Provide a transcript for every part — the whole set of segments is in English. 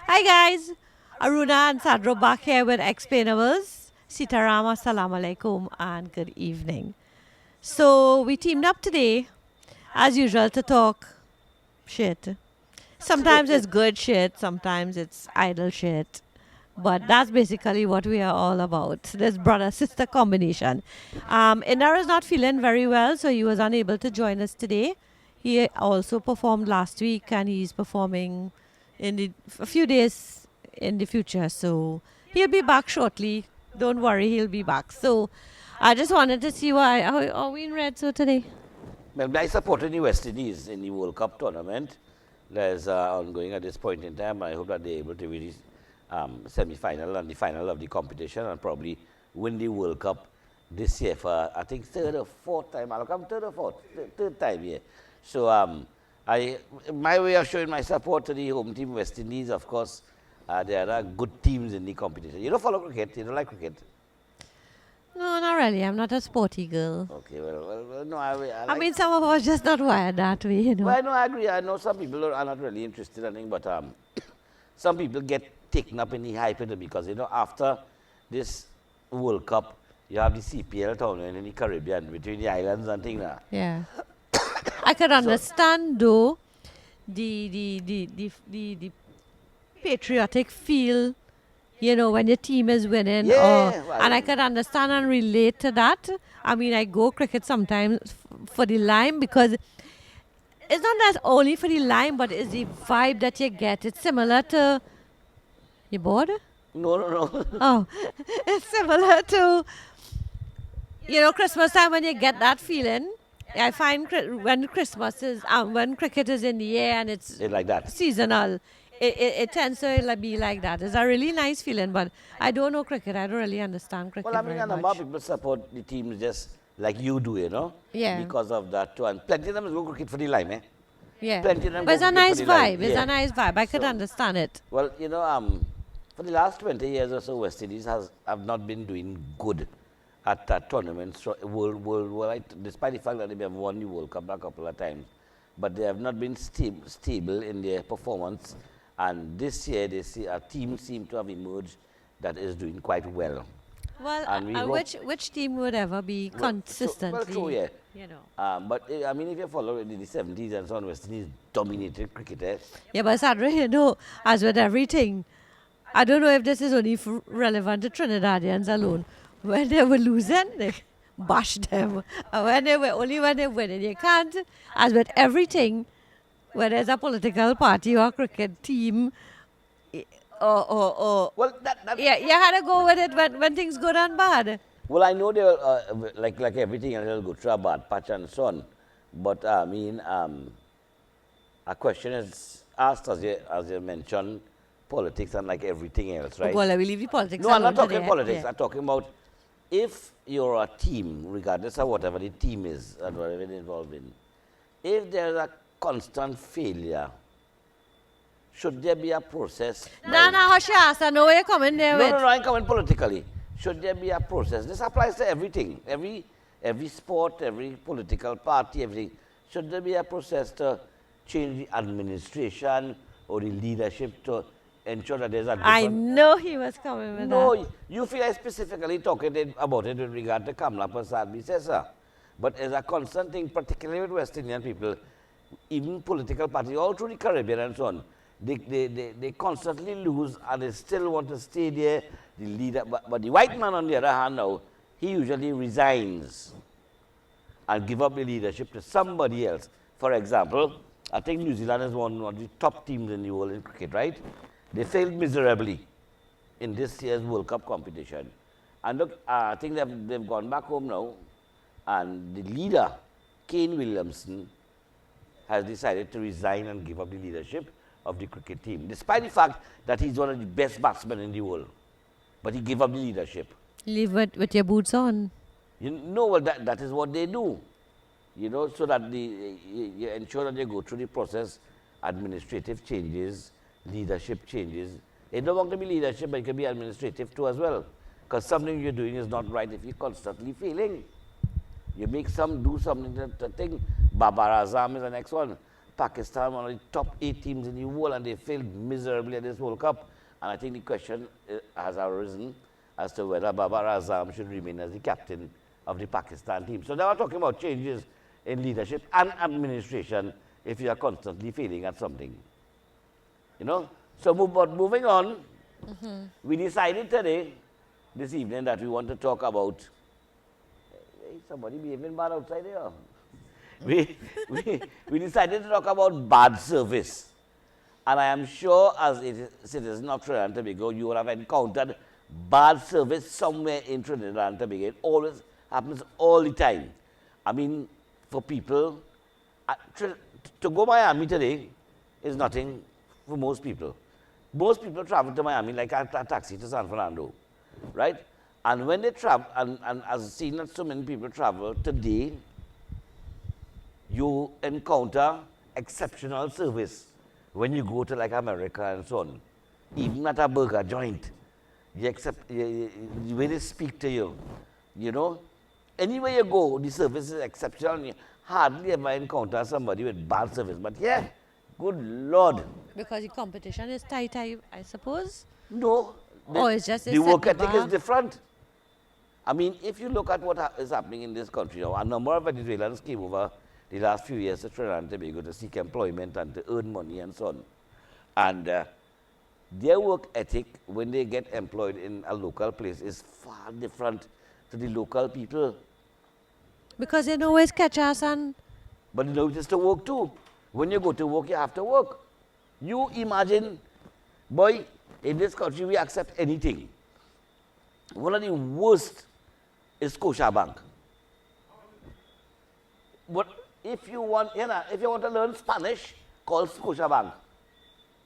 Hi guys, Aruna and Sadro back here with Explainables. Sitaram, assalamu alaikum and good evening. So we teamed up today, as usual, to talk shit. Sometimes it's good shit, sometimes it's idle shit. But that's basically what we are all about. This brother sister combination. Indar is not feeling very well, so he was unable to join us today. He also performed last week and he's performing a few days in the future. So he'll be back shortly. Don't worry, he'll be back. So I just wanted to see why. How are we in red so today? Well, I supported the West Indies in the World Cup tournament that is ongoing at this point in time. I hope that they're able to reach semi-final and the final of the competition and probably win the World Cup this year for, I think, third or fourth time. I'll come third or fourth, third time here. So my way of showing my support to the home team, West Indies, of course, there are good teams in the competition. You don't follow cricket? You don't like cricket? No, not really. I'm not a sporty girl. Okay, well no, I I like. mean, some of us just not wired that way, you know. Well, no, I agree. I know some people are not really interested in it, but some people get taken up in the hype of it because, after this World Cup, you have the CPL tournament in the Caribbean between the islands and things. Yeah. I could understand though the patriotic feel, when your team is winning. Yeah, well, And I could understand and relate to that. I mean, I go cricket sometimes for the lime because it's not that only for the lime, but it's the vibe that you get. It's similar to. You bored? No. Oh, it's similar to, Christmas time when you get that feeling. I find when Christmas is, when cricket is in the air and it's like that. seasonal, it tends to be like that. It's a really nice feeling, but I don't know cricket. I don't really understand cricket Well, I mean, very a number of much. people support the teams just like you do, Yeah. because of that too. And plenty of them go cricket for the lime, eh? Yeah. Plenty of them But it's go a cricket nice for the lime. vibe. It's Yeah. a nice vibe. I could So- understand it. Well, for the last 20 years or so, West Indies have not been doing good at tournaments, worldwide, despite the fact that they have won the World Cup a couple of times. But they have not been stable in their performance. And this year, they see a team seem to have emerged that is doing quite well. Well, And we hope- which team would ever be consistently? true, yeah. You know. But I mean, if you follow in the 70s and so on, West Indies dominated cricket. Yeah, but Sandra, as with everything, I don't know if this is only relevant to Trinidadians alone. When they were losing, they bashed them. And when they were winning, you can't. As with everything, whether it's a political party or a cricket team, or Well, that yeah, you had to go with it when things go down bad. Well, I know they will, like everything, and they'll go through a bad patch and so on. But I mean, a question is asked as you mentioned, politics and like everything else, right? Well, I will leave the politics No, I'm alone not talking today. politics. Yeah. I'm talking about if you're a team, regardless of whatever the team is and whatever it's involved in, if there's a constant failure, should there be a process? No, hush, I know where you're coming there with. No, I'm coming politically. Should there be a process? This applies to everything, every sport, every political party, everything. Should there be a process to change the administration or the leadership to ensure that there's a different... I know he was coming with that. No, you feel I specifically talking about it with regard to Kamla Prasad Bisesa. But as a constant thing, particularly with West Indian people, even political parties all through the Caribbean and so on, they constantly lose and they still want to stay there. The leader, but the white man on the other hand now, he usually resigns and give up the leadership to somebody else. For example, I think New Zealand is one of the top teams in the world in cricket, right? They failed miserably in this year's World Cup competition. And look, I think they've gone back home now, and the leader, Kane Williamson, has decided to resign and give up the leadership of the cricket team, despite the fact that he's one of the best batsmen in the world. But he gave up the leadership. Leave with your boots on. Well, that is what they do. So that you ensure that they go through the process, administrative changes, leadership changes. It don't want to be leadership, but it can be administrative too as well. Because something you're doing is not right if you're constantly failing. You make do something that thing. Babar Azam is the next one. Pakistan, one of the top 8 teams in the world, and they failed miserably at this World Cup. And I think the question has arisen as to whether Babar Azam should remain as the captain of the Pakistan team. So now we're talking about changes in leadership and administration if you are constantly failing at something. You know? So moving on, we decided today, this evening, that we want to talk about, hey, somebody behaving bad outside here. we decided to talk about bad service. And I am sure as a citizen of Trinidad and Tobago, you will have encountered bad service somewhere in Trinidad and Tobago. It always happens all the time. I mean, for people, to go Miami today is nothing for most people. Most people travel to Miami like a taxi to San Fernando, right? And when they travel, and as seen that so many people travel today, you encounter exceptional service when you go to like America and so on. Even at a burger joint, the way they speak to you, you know. Anywhere you go, the service is exceptional. You hardly ever encounter somebody with bad service. But yeah, good Lord. Because the competition is tight, I suppose? No. It's just the work ethic is different. I mean, if you look at what is happening in this country now, a number of Venezuelans came over the last few years to Trinidad and Tobago to seek employment and to earn money and so on. And their work ethic, when they get employed in a local place, is far different to the local people. Because they always catch us and... But you know, it is to work too. When you go to work, you have to work. You imagine, boy, in this country, we accept anything. One of the worst is Scotiabank. But if you want, if you want to learn Spanish, call Scotiabank.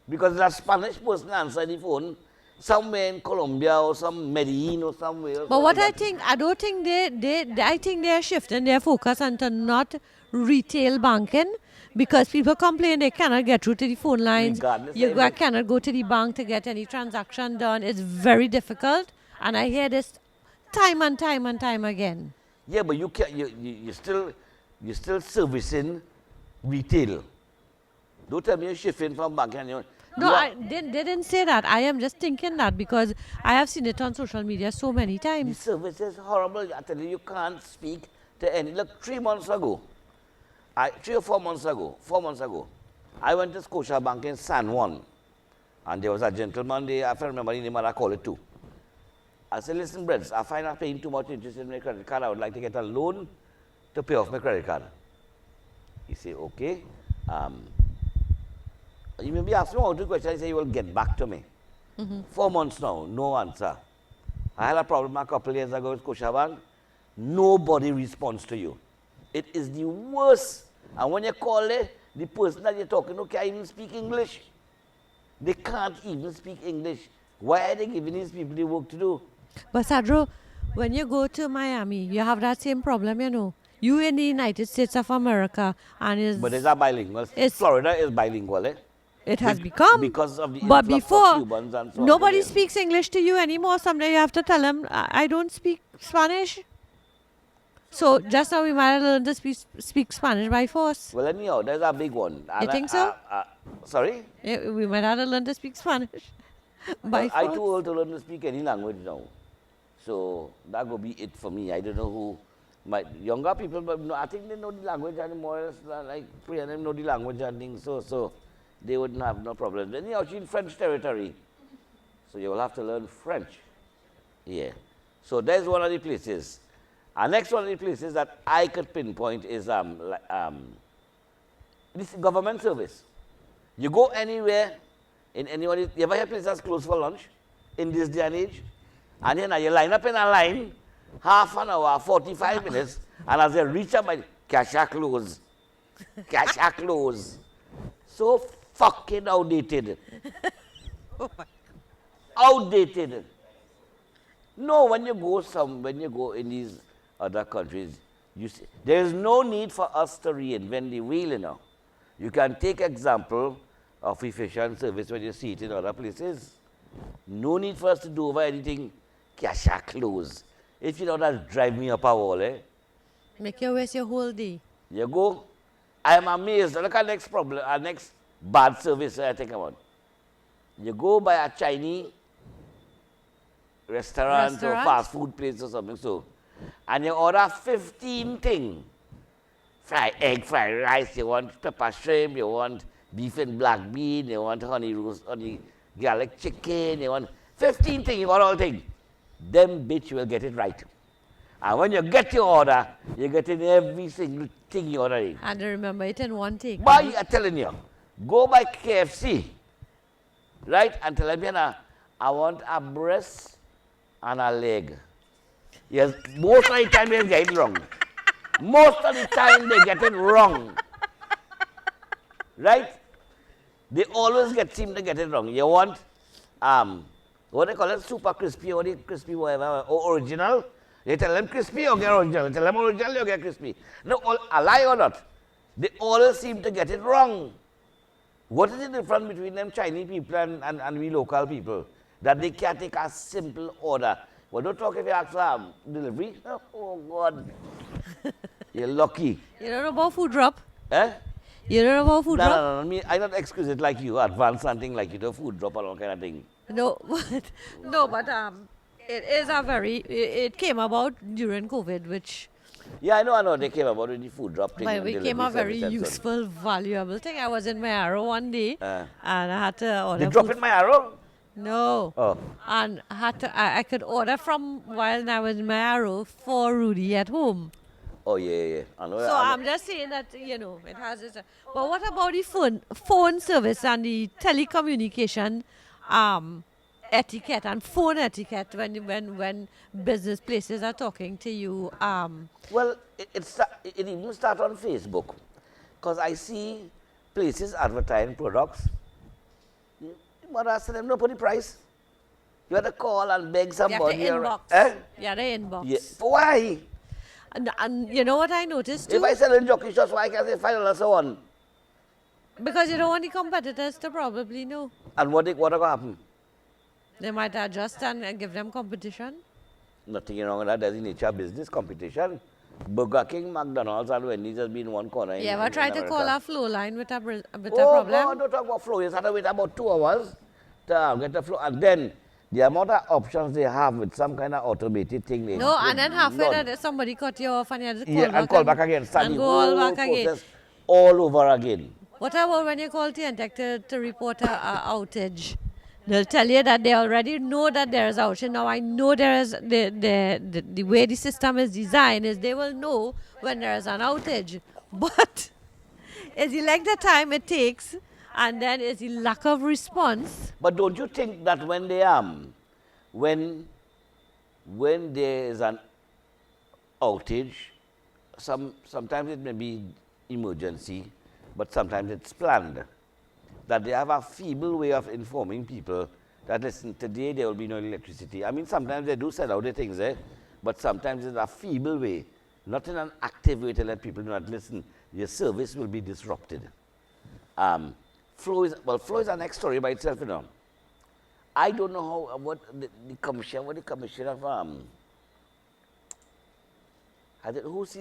Because that Spanish person answers the phone somewhere in Colombia or some Medellin or somewhere. But what I think, I don't think I think they are shifting their focus onto not retail banking, because people complain they cannot get through to the phone lines. Cannot go to the bank to get any transaction done. It's very difficult, and I hear this time and time and time again. Yeah, but you're still servicing retail. Don't tell me you're shifting from bank and they didn't say that. I am just thinking that because I have seen it on social media so many the times. service is horrible. I tell you can't speak to any. Look, 3 months ago, 3 or 4 months ago, I went to Scotiabank in San Juan, and there was a gentleman there, I can't remember the name, and I call it too. I said, listen, Breds, I find I'm paying too much interest in my credit card. I would like to get a loan to pay off my credit card. He said, okay. You may be asking me 1 or 2 questions. I say, you will get back to me. 4 months now, no answer. I had a problem a couple of years ago with Scotiabank. Nobody responds to you. It is the worst. And when you call it, the person that you're talking to can't even speak English. They can't even speak English. Why are they giving these people the work to do? But Sadro, when you go to Miami, you have that same problem, you know. You in the United States of America, and but it's a bilingual. Florida is bilingual, eh? It has become. Because of the but influx before, of Cubans and so on. Nobody speaks English to you anymore. Someday you have to tell them, I don't speak Spanish. So just now we might have learned to speak Spanish by force. Well, anyhow, there's a big one. You think so? Sorry? Yeah, we might have to learn to speak Spanish by force. I'm too old to learn to speak any language now. So that will be it for me. I don't know who. My younger people, but no, I think they know the language anymore. Like Priya and them know the language and things. So they wouldn't have no problem. Anyhow, she's in French territory. So you will have to learn French. Yeah. So there's one of the places. Our next one of the places that I could pinpoint is this government service. You go anywhere, in anybody, you ever hear places closed for lunch in this day and age? And then you line up in a line, half an hour, 45 minutes, and as they reach up, cash are closed. Cash are closed. So fucking outdated. Oh my God. Outdated. No, when you go in these other countries, you see, there is no need for us to reinvent the wheel, you know. You can take example of efficient service when you see it in other places. No need for us to do over anything. Cash are closed. If you know that drive me up a wall, eh? Make you waste your whole day. You go, I am amazed. Look at next problem, our next bad service I think about. You go by a Chinese restaurant or fast food place or something so, and you order 15 things. Fried egg, fried rice, you want pepper shrimp, you want beef and black bean, you want honey roast, honey garlic chicken, you want 15 things, you got all things. Them bitch you will get it right. And when you get your order, you get in every single thing you order. And remember it in one take. But I'm telling you, go by KFC, right? And tell them, I want a breast and a leg. Yes, most of the time they get it wrong. Most of the time they get it wrong. Right? They always seem to get it wrong. You want, what they call it, super crispy or crispy whatever, or original. They tell them crispy or get original. They tell them original or get crispy. No, a lie or not. They always seem to get it wrong. What is the difference between them Chinese people and we local people? That they can't take a simple order. Well, don't talk if you ask for delivery. Oh, God. You're lucky. You don't know about food drop? Eh? You don't know about food drop? No. Me, I'm not exquisite like you, advanced something like you, the food drop and all kind of thing. No, but it is a very, it came about during COVID, which... Yeah, I know, they came about with the food drop thing. But it became a very useful, valuable thing. I was in my arrow one day, and I had to order They drop in my arrow? No. Oh. And I could order from while I was in my arrow for Rudy at home. Oh, yeah. I know, So I'm just saying that, it has its... But what about the phone service and the telecommunication etiquette and phone etiquette when business places are talking to you? Well, it even starts on Facebook. Because I see places advertising products. But I ask them, no, put the price. You have to call and beg somebody. You have to inbox. Eh? You have to inbox. Yeah. Why? And you know what I noticed too? If I sell in jockey shops, why can't I say final and so on? Because you don't want the competitors to probably know. And what going to happen? They might adjust and give them competition. Nothing wrong with that. There's the nature of business competition. Burger King, McDonald's, and Wendy's has been one corner. You ever tried to call a flow line with a problem? Oh, God, don't talk about flow. You have to wait about 2 hours to get the flow. And then the amount of options they have with some kind of automated thing. No, and then halfway that somebody cut you off and you had to call back. And call back again. And go all back again. All over again. What about when you call TNTech to report a outage? They'll tell you that they already know that there is outage. Now I know there is the way the system is designed is they will know when there is an outage. But it's the length of time it takes, and then it's the lack of response. But don't you think that when they when there is an outage, sometimes it may be emergency, but sometimes it's planned. That they have a feeble way of informing people that, listen, today there will be no electricity. I mean, sometimes they do send out the things there, but sometimes it's a feeble way, not in an active way to let people know that, listen, your service will be disrupted. Flow is an next story by itself, I don't know how, what the commission of,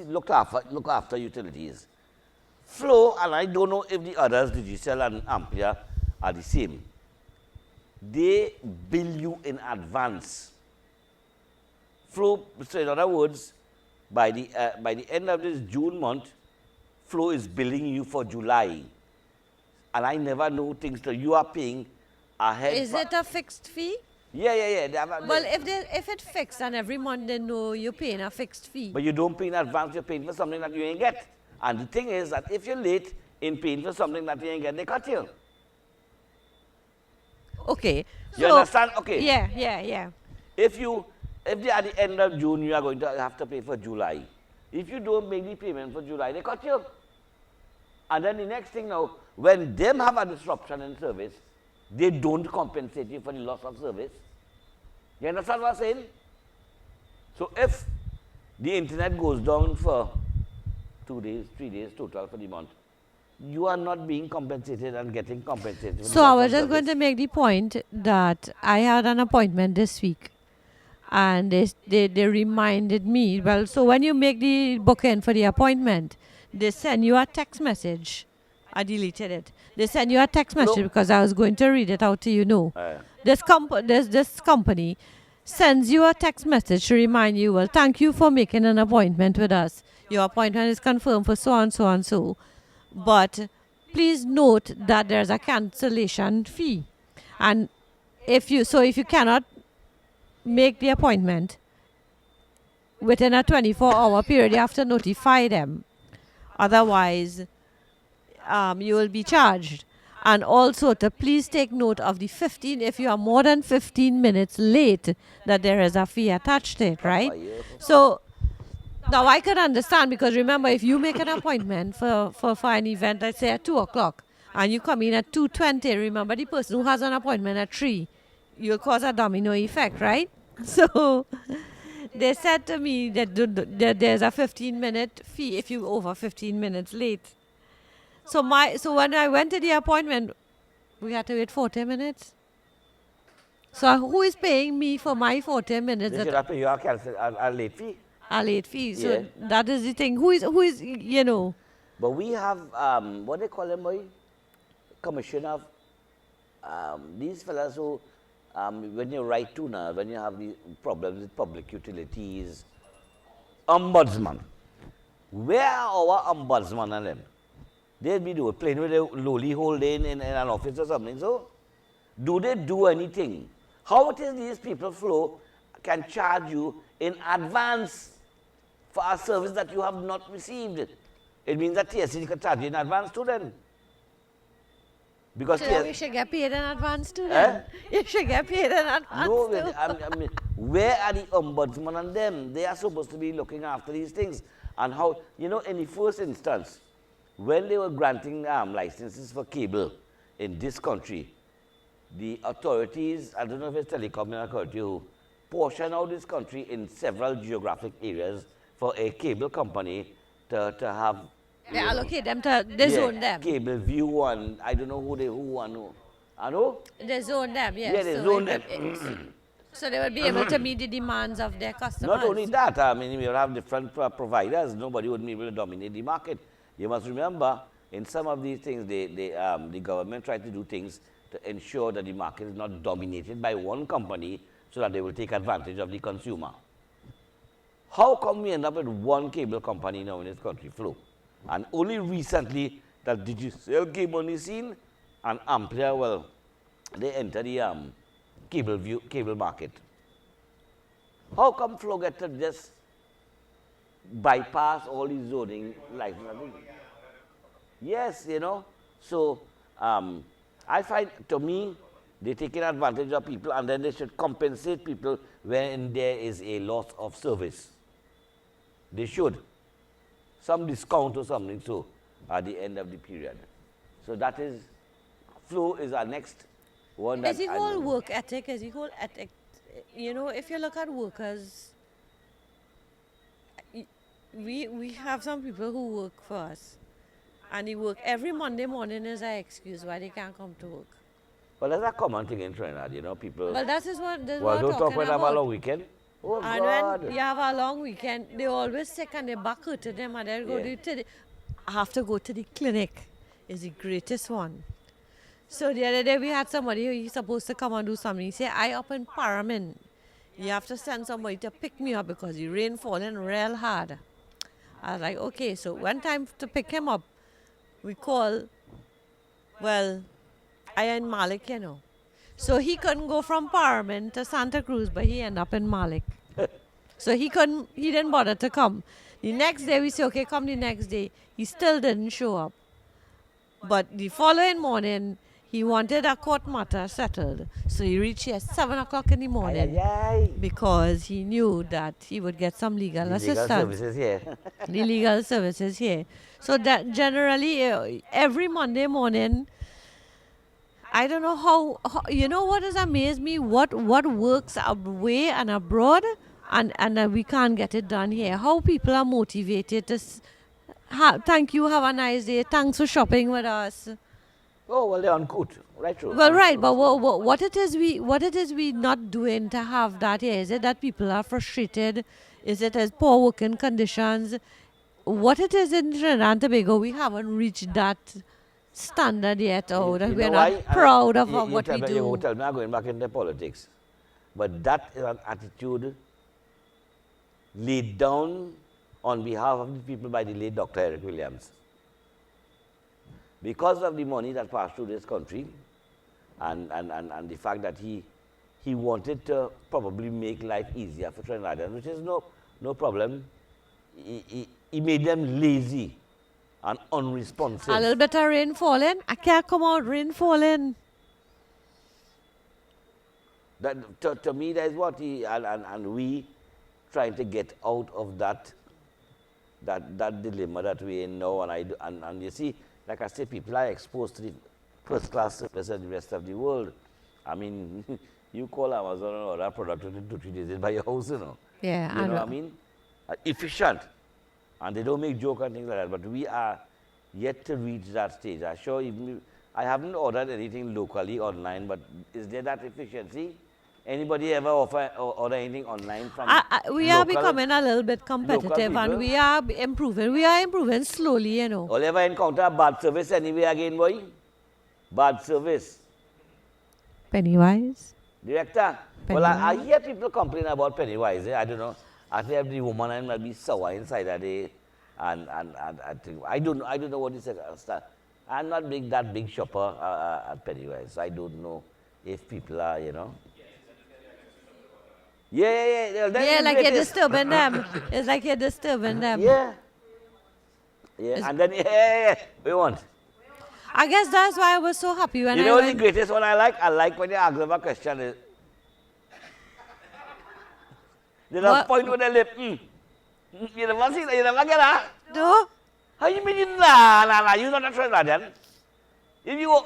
look after utilities. Flow, and I don't know if the others, Digicel and Ampere, are the same. They bill you in advance. Flow, so in other words, by the end of this June month, Flow is billing you for July. And I never know things that you are paying ahead. Is it a fixed fee? Yeah. Well, if it's fixed and every month they know you're paying a fixed fee. But you don't pay in advance, you're paying for something that you ain't get. And the thing is that if you're late in paying for something that you ain't get, they cut you. Okay. You understand? Okay. Yeah. If they at the end of June, you are going to have to pay for July. If you don't make the payment for July, they cut you. And then the next thing now, when them have a disruption in service, they don't compensate you for the loss of service. You understand what I'm saying? So if the internet goes down for 2 days, 3 days total for the month, you are not being compensated and getting compensated. So I was just going to make the point that I had an appointment this week, and they reminded me, well, so when you make the booking for the appointment, they send you a text message. I deleted it. They send you a text No. message because I was going to read it out to you. No, this company sends you a text message to remind you, well, thank you for making an appointment with us. Your appointment is confirmed for so and so and so. But please note that there's a cancellation fee. And if you cannot make the appointment within a 24-hour period, you have to notify them. Otherwise, you will be charged. And also to please take note of the 15, if you are more than 15 minutes late, that there is a fee attached to it, right? So now I could understand, because remember, if you make an appointment for an event, let's say at 2 o'clock, and you come in at 2:20, remember the person who has an appointment at 3, you'll cause a domino effect, right? So they said to me that there's a 15-minute fee if you over 15 minutes late. So when I went to the appointment, we had to wait 40 minutes. So who is paying me for my 40 minutes? They should have to pay you a late fee. A late fee. So Yeah. that is the thing. Who is you know? But we have, what they call them, boy? Commission of these fellas who, when you write to now, when you have the problems with public utilities, ombudsman. Where are our ombudsman and them? They'd be playing with a lowly whole day in an office or something. So, do they do anything? How it is these people flow can charge you in advance for a service that you have not received? It means that TSC can charge you in advance to them. Because So we should get paid in advance too. Then. You should get paid in advance no, too. I mean, where are the ombudsman and them? They are supposed to be looking after these things. And how, in the first instance, when they were granting licenses for cable in this country, the authorities, I don't know if it's telecom authority, who portion out this country in several geographic areas for a cable company to have. They allocate them to, they zone them. Cable view and I don't know who. I know? They zone them, yes. Yeah, they so zone them. So they will be able to meet the demands of their customers. Not only that, I mean, we will have different providers. Nobody would be able to dominate the market. You must remember, in some of these things, the government tried to do things to ensure that the market is not dominated by one company so that they will take advantage of the consumer. How come we end up with one cable company now in this country, Flow? And only recently that Digicel came on the scene and Ampere, well, they entered the cable market. How come Flow get to just bypass all these zoning licenses? Yes, So I find, to me, they're taking advantage of people, and then they should compensate people when there is a loss of service. They should. Some discount or something so at the end of the period. So that is, Flow is our next one. As the whole work ethic, if you look at workers, we have some people who work for us, and they work every Monday morning is an excuse why they can't come to work. Well, that's a common thing in Trinidad, people. Well, that is what well, don't talk when I have a long weekend. Oh, and God. when you have a long weekend, they always sick and their back hurt to them, and they have to go to the clinic. Is the greatest one. So the other day we had somebody who is supposed to come and do something. He said, I up in Paramin. You have to send somebody to pick me up because the rain falling real hard. I was like, okay. So one time to pick him up, we call, well, I in Malik, So he couldn't go from Paramin to Santa Cruz, but he ended up in Malik. So he didn't bother to come. The next day we say, okay, come the next day. He still didn't show up. But the following morning, he wanted a court matter settled. So he reached here at 7 o'clock in the morning because he knew that he would get some legal assistance. Legal services here. The legal services here. So that generally, every Monday morning, I don't know how what has amazed me, what works away and abroad, and we can't get it done here. How people are motivated to thank you, have a nice day, thanks for shopping with us. Oh, well, they're uncut, right? True. Well, right, but what it is we not doing to have that here? Is it that people are frustrated? Is it as poor working conditions? what it is in Trinidad and Tobago, we haven't reached that standard yet, or that You we're know not why? proud of You what tell we me, you do. tell me I'm going back into politics. But that is an attitude laid down on behalf of the people by the late Dr. Eric Williams. Because of the money that passed through this country and the fact that he wanted to probably make life easier for Trinidadians, which is no problem. He made them lazy and A unresponsive. little bit of rain falling. I can't come out, rain falling. That, to me, that is what he, and we trying to get out of that dilemma that we're in now. And you see, like I said, people are exposed to the first class service and the rest of the world. I mean, you call Amazon or other product within 2-3 days, it's by your house, you know. Yeah, You I know what know. I mean? Efficient. And they don't make joke and things like that. But we are yet to reach that stage. I'm sure even I haven't ordered anything locally online, but is there that efficiency? Anybody ever order anything online from We are local becoming a little bit competitive, and people? we are improving. We are improving slowly, you know. Or ever encounter bad service anywhere again, boy? Bad service. Pennywise. Director, well, I Pennywise. hear people complain about Pennywise. I don't know. I think every woman and might be sour inside a day. And I think, I don't know what is it. I'm not that big shopper at Pennywise. I don't know if people are, you know. Yeah. Yeah, like you're disturbing them. It's like you're disturbing them. Yeah. And then, we want. I guess that's why I was so happy when You I know the went. greatest one I like? I like when you ask them a question. They just point with their lip. You never see that? You never get that? No? How you mean? Nah. You're not a Trinidadian. If you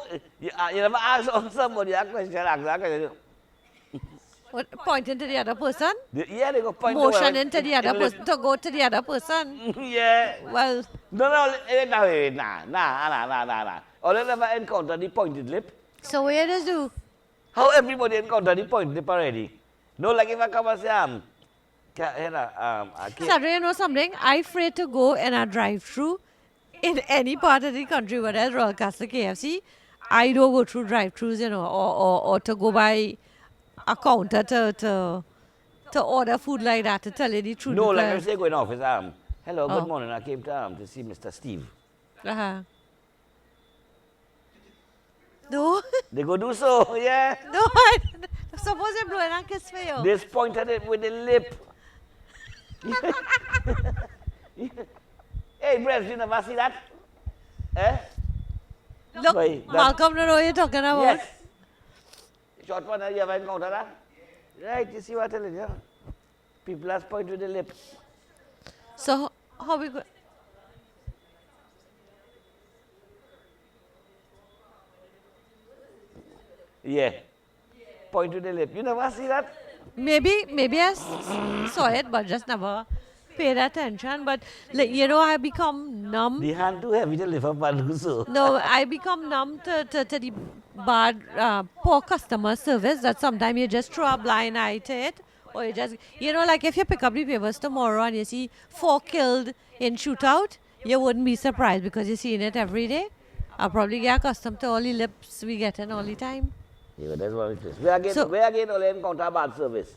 never ask somebody a question, ask that question. What, pointing to the other person? Yeah, they go point Motioning to the other person to go to the other person. Yeah. Well, Nah. Or they never encounter the pointed lip. so what you just do? How everybody encounter the pointed lip already? No, like if I come and say, I can't. Sandra, you know something? I'm afraid to go in a drive-through in any part of the country, whether it's Royal Castle KFC. I don't go through drive-throughs, you know, or to go by a counter to order food like that, to tell you the truth. No, like I because- say, going off is hello, Oh. good morning. I came to see Mr. Steve. Uh-huh. No, They go do so, yeah. no, suppose you're blowing a kiss for you. They pointed it with the lip. Hey, Brez, you never see that? Eh? Look, Why, that- Malcolm, don't know what you're talking about. Yes. Short one, you ever encountered that? Right, you see what I'm telling you? People just point with the lip. So, how we go? Yeah. Point with the lip. You never see that? Maybe I saw it, but just never paid attention. But, like, you know, I become numb. The hand too heavy to lift up and do so. No, I become numb to the bad, poor customer service that sometimes you just throw a blind eye to it. Or you just, you know, like if you pick up the papers tomorrow and you see 4 killed in shootout, you wouldn't be surprised because you're seeing it every day. I'll probably get accustomed to all the lips we get in all the time. Yeah, that's what it is. Where again all encounter bad service?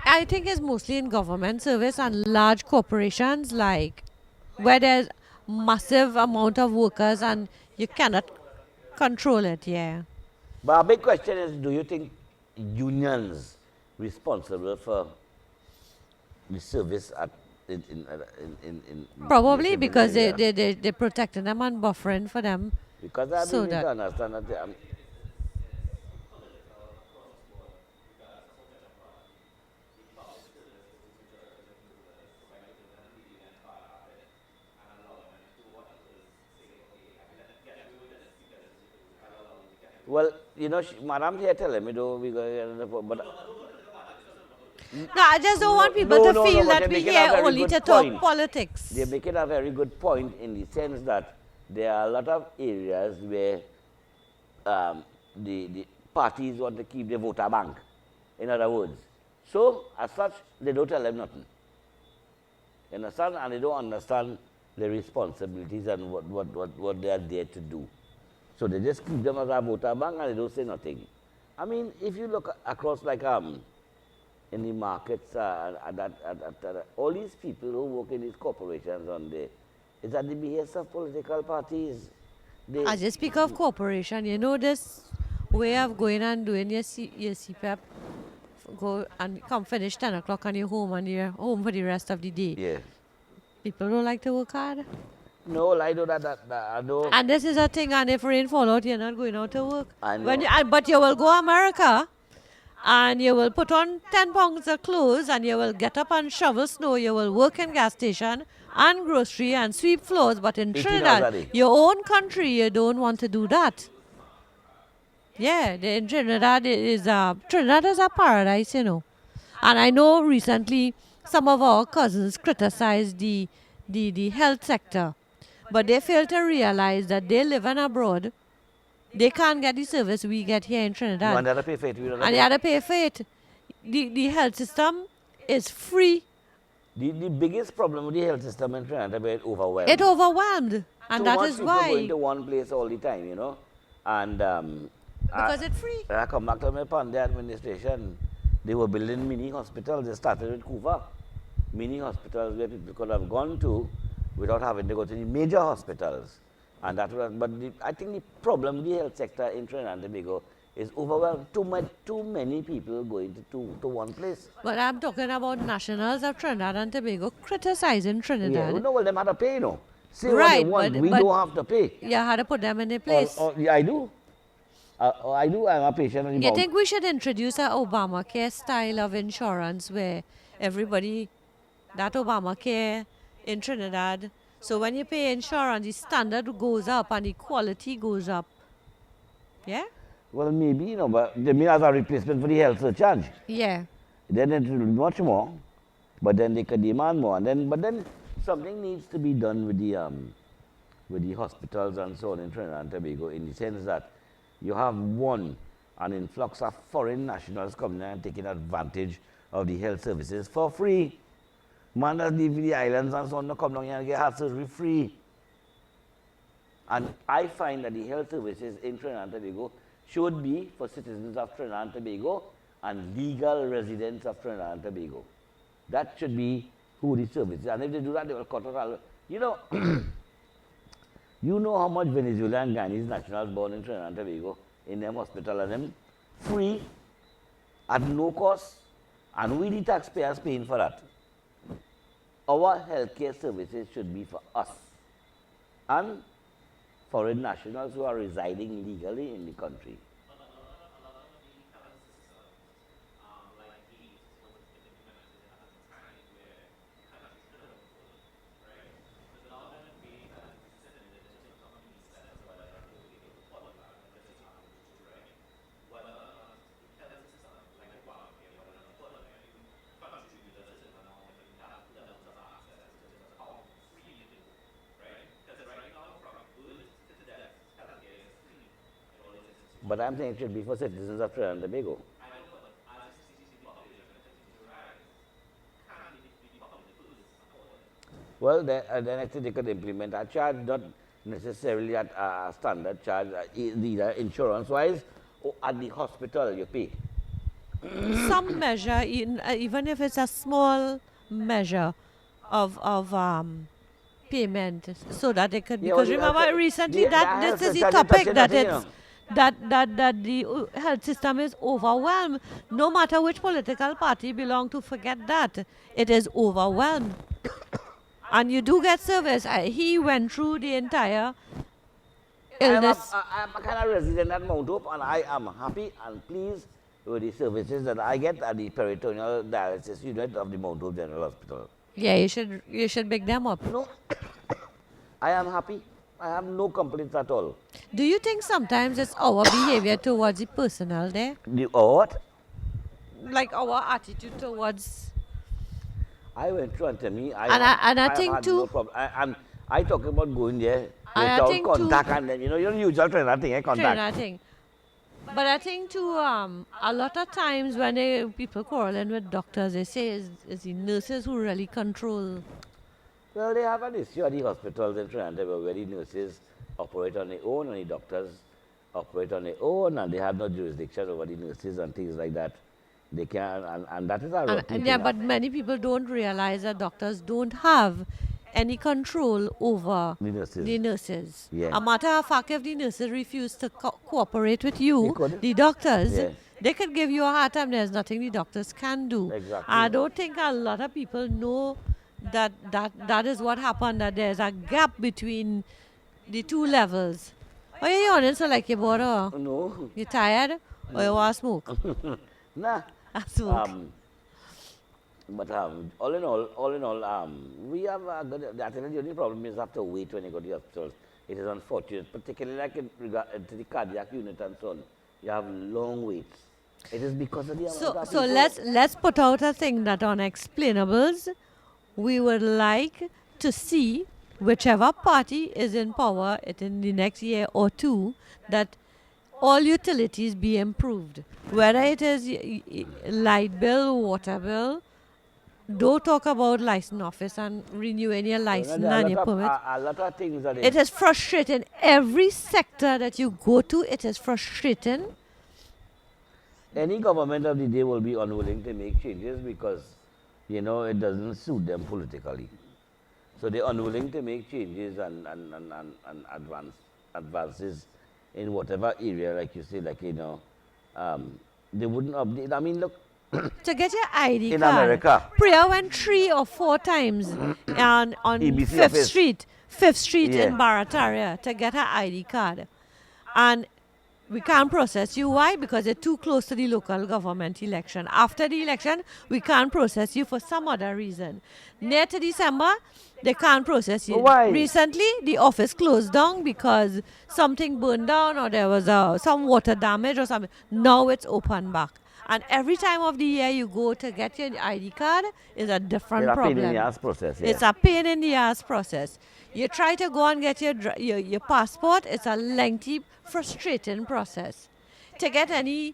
I think it's mostly in government service and large corporations, like where there's massive amount of workers and you cannot control it. Yeah. But a big question is, do you think unions responsible for the service at in Probably this because area? they're protecting them and buffering for them. Because I so need that- to understand that well, you know, Madam here telling me, though, but No, I just don't want people to feel but that they're we making a here very only good to talk point. politics. They're making a very good point in the sense that there are a lot of areas where the parties want to keep the voter bank, in other words. So, as such, they don't tell them nothing. You understand? And they don't understand the responsibilities and what they are there to do. So they just keep them as a voter bank and they don't say nothing. I mean, if you look across like in the markets, all these people who work in these corporations on there, is at the behest of political parties. They, I just speak of corporation. You know this way of going and doing your CPAP, go and come finish 10 o'clock and you're home and you're home for the rest of the day. yeah. People don't like to work hard. No, I know that I know. And this is a thing, and if rain fall out, you're not going out to work. I know. But you will go America, and you will put on 10 pounds of clothes, and you will get up and shovel snow. You will work in gas station and grocery and sweep floors. But in 18 hours a Trinidad, day. your own country, you don't want to do that. Yeah, in Trinidad Trinidad is a paradise, you know. And I know recently some of our cousins criticized the health sector, but they fail to realize that they live in abroad. They can't get the service we get here in Trinidad. And they have to pay for it. We don't And they have to pay for it. The health system is free. The biggest problem with the health system in Trinidad is overwhelmed. It overwhelmed. And Too that much is people why. going to one place all the time, you know. And Because it's free. I come back to my Pandey administration, they were building mini hospitals. They started with Kuva. Mini hospitals where people could have gone to without having to go to the major hospitals. And that was, but I think the problem with the health sector in Trinidad and Tobago is overwhelmed. Too many people going to one place. But I'm talking about nationals of Trinidad and Tobago criticizing Trinidad. Yeah, no, well, them have to pay, you know. Say Right, what they want, but- we but- don't have to pay. You had to put them in their place. Yeah, I do. I do. I'm a patient on the You mount. think we should introduce a Obamacare style of insurance where everybody, that Obamacare in Trinidad, so when you pay insurance, the standard goes up and the quality goes up. Yeah? Well, maybe, you know, but they may have a replacement for the health surcharge. Yeah. Then it will be much more, but then they can demand more. But then something needs to be done with the hospitals and so on in Trinidad and Tobago, in the sense that you have an influx of foreign nationals coming and taking advantage of the health services for free. Man that live in the islands and so on, come down here and get heart surgery free. And I find that the health services in Trinidad and Tobago should be for citizens of Trinidad and Tobago and legal residents of Trinidad and Tobago. That should be who the services. And if they do that, they will cut out all. You know, you know how much Venezuelan and Guyanese nationals born in Trinidad and Tobago in them hospital and them free at no cost, and we the taxpayers paying for that. Our healthcare services should be for us and foreign nationals who are residing legally in the country. But I'm saying it should be for citizens of Trinidad and Tobago. Well, then I think they could implement a charge, not necessarily at a standard charge, either insurance-wise or at the hospital you pay. Some measure, even if it's a small measure of payment, so that they could. Yeah, Because well, remember recently the that health this is the sector topic touching that that, you it's know. that the health system is overwhelmed. No matter which political party belong to, forget that it is overwhelmed. And you do get service. He went through the entire illness. I'm a kind of resident at Mount Hope, and I am happy and pleased with the services that I get at the peritoneal dialysis unit of the Mount Hope General Hospital. Yeah, you should big them up. No, I am happy. I have no complaints at all. Do you think sometimes it's our behavior towards the personnel there? What? Like our attitude towards. I went through and tell me, And I have think had too- no problem. And I talk about going there And I without think too- contact, and then, you know, you usual Trinidad thing, contact. Trinidad thing. But I think too, a lot of times when people quarreling with doctors, they say it's the nurses who really control. Well, they have an issue at the hospitals in Trinidad where the nurses operate on their own and the doctors operate on their own and they have no jurisdiction over the nurses and things like that. They can, and that is a rotten Yeah, thing. but many people don't realize that doctors don't have any control over The nurses. the nurses. Yeah. A matter of fact, if the nurses refuse to cooperate with They you, could. the doctors, Yeah. they could give you a hard time. There's nothing the doctors can do. Exactly. I don't think a lot of people know that is what happened, that there's a gap between the two levels. Are you yawning so like you bought No. You tired? Or you want to smoke? Nah. I smoke. But all in all, we have a good. I think the only problem is have to wait when you go to the hospitals. It is unfortunate, particularly like in regard to the cardiac unit and so on. You have long waits. It is because of the amount of So people. let's put out a thing that on Explainables, we would like to see whichever party is in power in the next year or two, that all utilities be improved. Whether it is light bill, water bill, don't talk about license office and renewing your You know, license there are and your permit. a lot of things that It is frustrating. Every sector that you go to, it is frustrating. any government of the day will be unwilling to make changes because, you know, it doesn't suit them politically. So they're unwilling to make changes and advances in whatever area, like you say, like, you know, they wouldn't update. I mean, look, To get your ID in card. America. Priya went 3 or 4 times on EBC 5th office. Street, 5th Street in Yeah. Barataria to get her ID card. And we can't process you. Why? Because it's too close to the local government election. After the election, we can't process you for some other reason. Near to December, they can't process you. Why? Recently, the office closed down because something burned down or there was some water damage or something. Now it's open back. And every time of the year you go to get your ID card is a different It's a pain problem. in the ass process. Yeah. It's a pain in the ass process. You try to go and get your passport, it's a lengthy, frustrating process. To get any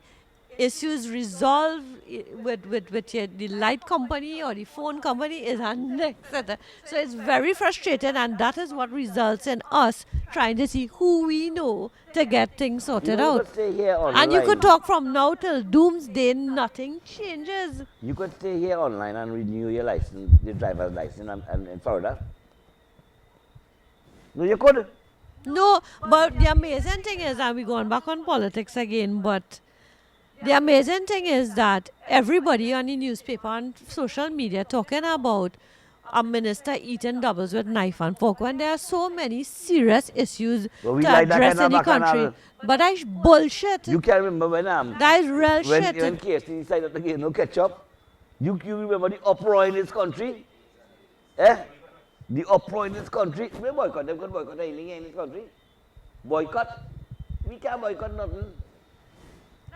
issues resolved with the light company or the phone company is a next set. So it's very frustrating, and that is what results in us trying to see who we know to get things You sorted know, you out. could stay here online. And you could talk from now till doomsday, nothing changes. You could stay here online and renew your license, your driver's license in Florida. No, you could. No, but the amazing thing is, and we're going back on politics again, but the amazing thing is that everybody on the newspaper and social media talking about a minister eating doubles with knife and fork when there are so many serious issues But we to like that address kind in the of bacchanal. country. But that's bullshit. You can remember when That is real shit. when KFC decided to get no ketchup. You remember the uproar in this country? Eh? The uproar in this country. We boycott. They could boycott anything in this country. Boycott. We can't boycott nothing.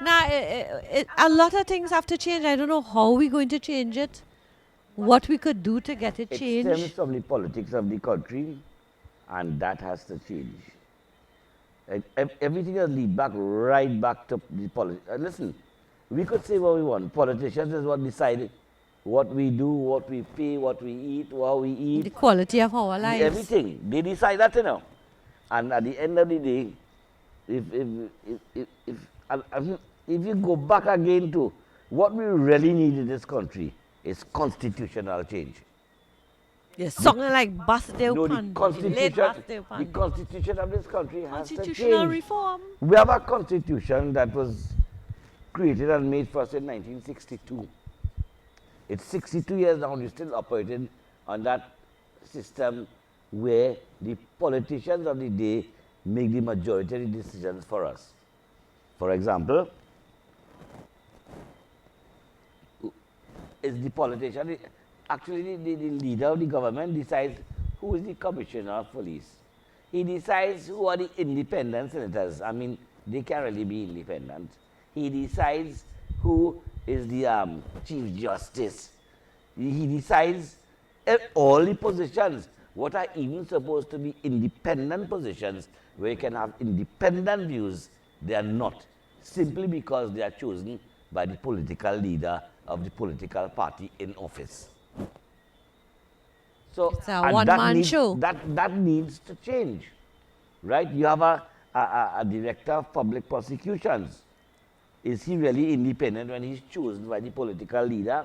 Now, a lot of things have to change. I don't know how we're going to change it, what we could do to get it It changed. stems from the politics of the country, and that has to change. Everything has lead back right back to the politics. Listen, we could say what we want. Politicians is what decide what we do, what we pay, what we eat, how we eat. The quality of our lives. Everything. They decide that, you know. And at the end of the day, if you go back again to what we really need in this country is constitutional change. Yes, something like Basdeo No, Pan. the Late Basdeo the Pan. constitution of this country has to Constitutional change. reform. We have a constitution that was created and made for us in 1962. It's 62 years now, and we're still operating on that system where the politicians of the day make the majority of the decisions for us. For example, is the politician, actually the leader of the government decides who is the commissioner of police. He decides who are the independent senators. I mean, they can't really be independent. He decides who is the chief justice. He decides all the positions, what are even supposed to be independent positions where you can have independent views, they are not, simply because they are chosen by the political leader of the political party in office. So It's a and one-man show. That needs to change, right? You have a director of public prosecutions. Is he really independent when he's chosen by the political leader?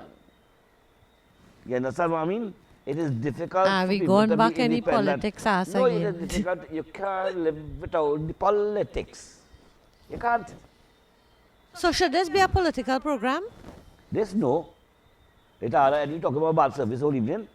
You understand what I mean? It is difficult Are for we people going to back be any independent. politics ass No, it is again? difficult. You can't live without the politics. You can't. So should this be a political program? There's no. It are you talk about bad service all evening.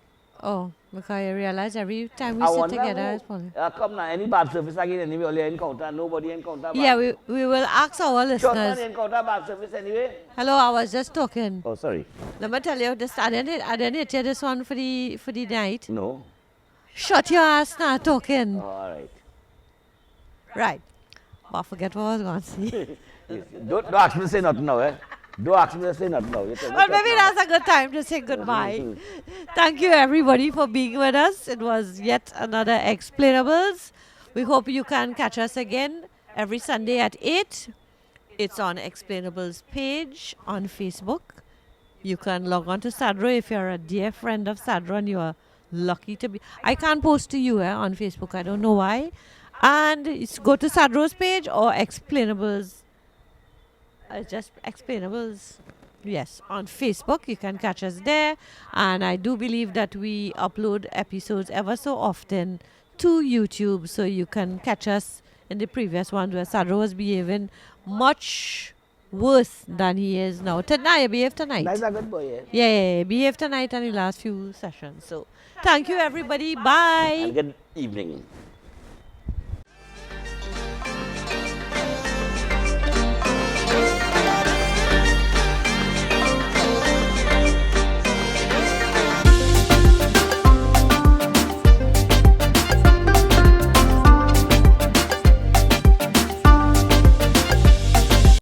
Oh, because I realize every time we I sit wonder together, who, it's politics. come now, any bad service again anyway, only encounter, nobody encounter bad. Yeah, we will ask our Short man listeners. encounter bad service anyway. Hello, I was just talking. Oh, sorry. Let me tell you this. I didn't hit you this one for the night. No. Shut your ass now talking. Oh, all right. Right. But I forget what I was going to say. Yes. Don't ask me to say nothing now, eh? Don't ask me to say nothing now. You tell me But shut maybe now. that's a good time to say goodbye. Thank you everybody for being with us. It was yet another Explainables. We hope you can catch us again every Sunday at 8. It's on Explainables page on Facebook. You can log on to Sadro if you're a dear friend of Sadro and you are lucky to be. I can't post to you on Facebook. I don't know why. And it's go to Sadro's page or Explainables. Just Explainables. Yes, on Facebook. You can catch us there. And I do believe that we upload episodes ever so often to YouTube. So you can catch us in the previous one where Sadro was behaving much worse than he is now. Tonight, behave tonight. That's a good boy, eh? Yeah, behave tonight and the last few sessions. So thank you everybody. Bye. And good evening.